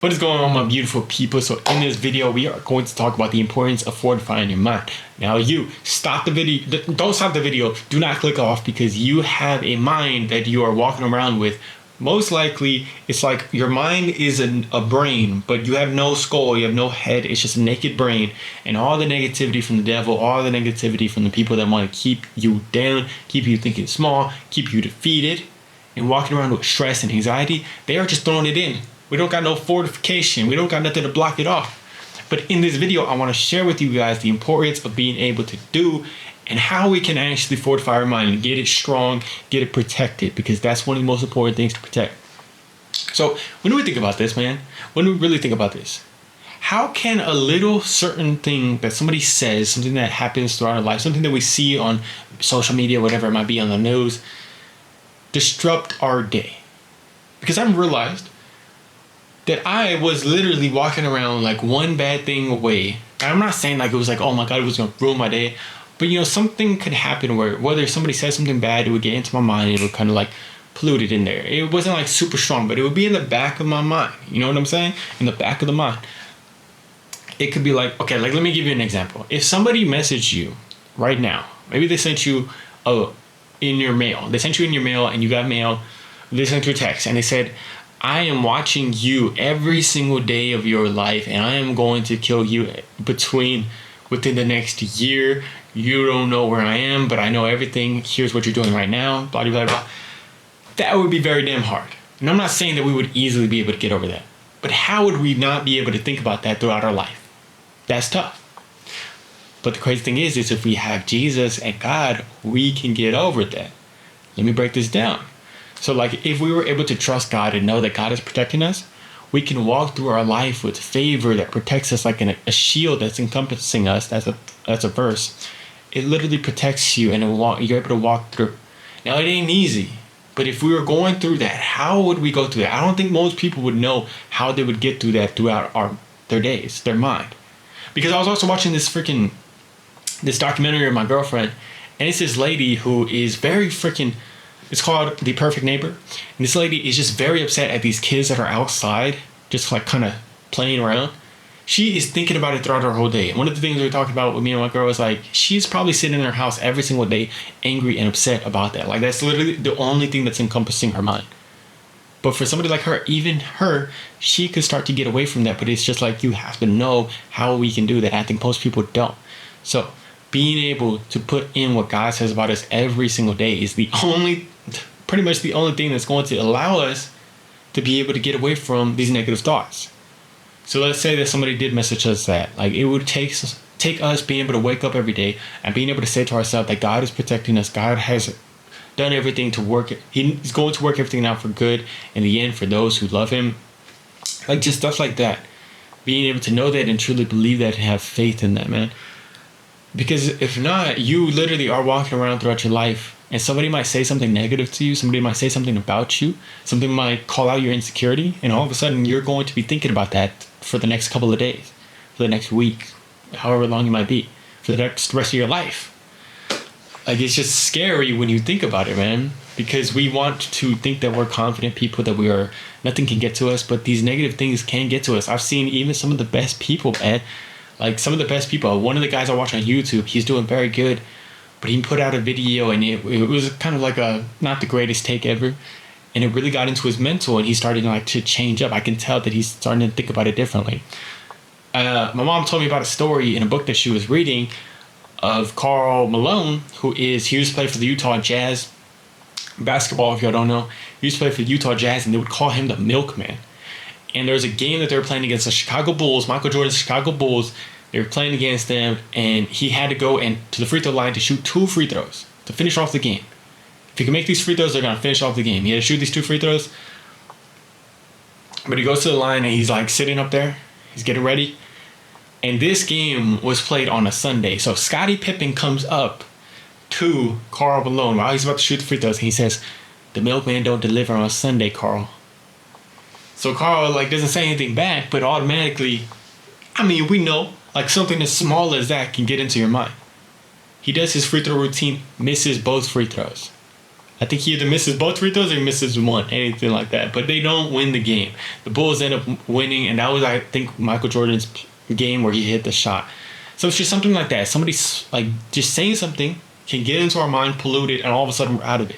What is going on, my beautiful people? So in this video, we are going to talk about the importance of fortifying your mind. Now you stop the video, don't stop the video, do not click off, because you have a mind that you are walking around with. Most likely, it's like your mind is a brain, but you have no skull, you have no head, it's just a naked brain. And all the negativity from the devil, all the negativity from the people that want to keep you down, keep you thinking small, keep you defeated, and walking around with stress and anxiety, they are just throwing it in. We don't got no fortification. We don't got nothing to block it off. But in this video, I want to share with you guys the importance of being able to do and how we can actually fortify our mind and get it strong, get it protected, because that's one of the most important things to protect. So when we think about this, man, when we really think about this, how can a little certain thing that somebody says, something that happens throughout our life, something that we see on social media, whatever it might be, on the news, disrupt our day? Because I've realized that I was literally walking around like one bad thing away. And I'm not saying like it was like, oh my God, it was going to ruin my day. But you know, something could happen where whether somebody says something bad, it would get into my mind. It would kind of like pollute it in there. It wasn't like super strong, but it would be in the back of my mind. You know what I'm saying? In the back of the mind. It could be like, okay, like let me give you an example. If somebody messaged you right now, maybe they sent you in your mail. They sent you in your mail and you got mail. They sent you a text and they said, I am watching you every single day of your life, and I am going to kill you within the next year. You don't know where I am, but I know everything. Here's what you're doing right now, blah, blah, blah. That would be very damn hard. And I'm not saying that we would easily be able to get over that. But how would we not be able to think about that throughout our life? That's tough. But the crazy thing is if we have Jesus and God, we can get over that. Let me break this down. So like if we were able to trust God and know that God is protecting us, we can walk through our life with favor that protects us like a shield that's encompassing us. That's a verse. It literally protects you and you're able to walk through. Now it ain't easy, but if we were going through that, how would we go through that? I don't think most people would know how they would get through that throughout their days, their mind. Because I was also watching this documentary with my girlfriend, and it's this lady who is very freaking, it's called The Perfect Neighbor. And this lady is just very upset at these kids that are outside, just like kind of playing around. She is thinking about it throughout her whole day. And one of the things we were talking about with me and my girl was like, she's probably sitting in her house every single day, angry and upset about that. Like that's literally the only thing that's encompassing her mind. But for somebody like her, even her, she could start to get away from that. But it's just like, you have to know how we can do that. I think most people don't. So being able to put in what God says about us every single day is pretty much the only thing that's going to allow us to be able to get away from these negative thoughts. So let's say that somebody did message us that. Like it would take us being able to wake up every day and being able to say to ourselves that God is protecting us. God has done everything to work. He's going to work everything out for good in the end for those who love him. Like just stuff like that. Being able to know that and truly believe that and have faith in that, man. Because if not, you literally are walking around throughout your life and somebody might say something negative to you. Somebody might say something about you. Something might call out your insecurity. And all of a sudden you're going to be thinking about that for the next couple of days, for the next week, however long it might be, for the rest of your life. Like it's just scary when you think about it, man. Because we want to think that we're confident people, that nothing can get to us. But these negative things can get to us. I've seen even some of the best people, man. Like some of the best people. One of the guys I watch on YouTube, he's doing very good, but he put out a video and it was kind of like not the greatest take ever, and it really got into his mental and he started like to change up. I can tell that he's starting to think about it differently. My mom told me about a story in a book that she was reading of Karl Malone, he used to play for the Utah Jazz basketball. If y'all don't know, he used to play for the Utah Jazz, and they would call him the Milkman. And there was a game that they were playing against the Chicago Bulls, Michael Jordan's Chicago Bulls. They were playing against them, and he had to go to the free throw line to shoot 2 free throws to finish off the game. If he can make these free throws, they're going to finish off the game. He had to shoot these 2 free throws. But he goes to the line, and he's like sitting up there. He's getting ready. And this game was played on a Sunday. So Scottie Pippen comes up to Karl Malone while he's about to shoot the free throws, and he says, "The Milkman don't deliver on Sunday, Karl." So Karl doesn't say anything back, but automatically, we know something as small as that can get into your mind. He does his free throw routine, misses both free throws. I think he either misses both free throws or he misses one, anything like that. But they don't win the game. The Bulls end up winning, and that was, I think, Michael Jordan's game where he hit the shot. So it's just something like that. Somebody's like just saying something can get into our mind, pollute it, and all of a sudden we're out of it.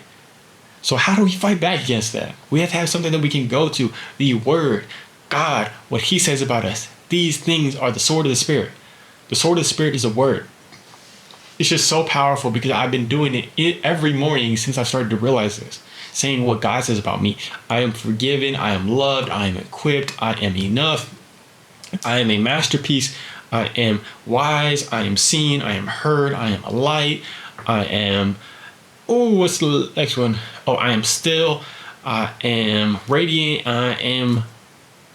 So how do we fight back against that? We have to have something that we can go to. The Word, God, what He says about us. These things are the sword of the Spirit. The sword of the Spirit is a word. It's just so powerful because I've been doing it every morning since I started to realize this. Saying what God says about me. I am forgiven. I am loved. I am equipped. I am enough. I am a masterpiece. I am wise. I am seen. I am heard. I am a light. I am... Oh, what's the next one? Oh, I am still. I am radiant. I am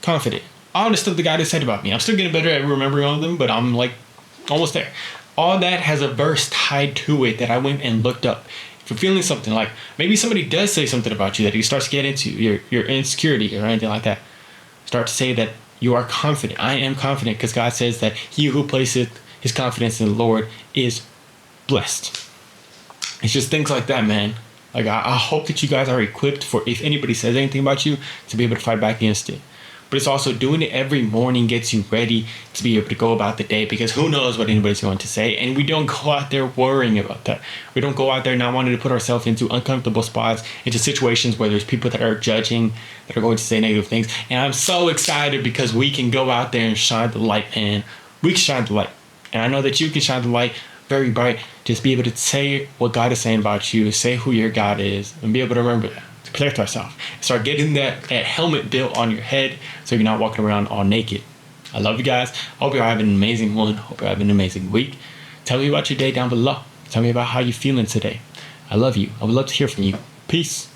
confident. All the stuff the God has said about me. I'm still getting better at remembering all of them, but I'm like almost there. All that has a verse tied to it that I went and looked up. If you're feeling something like maybe somebody does say something about you that you start to get into, your insecurity or anything like that, start to say that you are confident. I am confident because God says that he who placeth his confidence in the Lord is blessed. It's just things like that, man. Like I hope that you guys are equipped for if anybody says anything about you to be able to fight back against it. But it's also doing it every morning gets you ready to be able to go about the day because who knows what anybody's going to say. And we don't go out there worrying about that. We don't go out there not wanting to put ourselves into uncomfortable spots, into situations where there's people that are judging, that are going to say negative things. And I'm so excited because we can go out there and shine the light, man. We can shine the light. And I know that you can shine the light very bright. Just be able to say what God is saying about you, say who your God is, and be able to remember that. To protect ourselves. Start getting that helmet built on your head so you're not walking around all naked. I love you guys. Hope you're having an amazing one. Hope you're having an amazing week. Tell me about your day down below. Tell me about how you're feeling today. I love you. I would love to hear from you. Peace.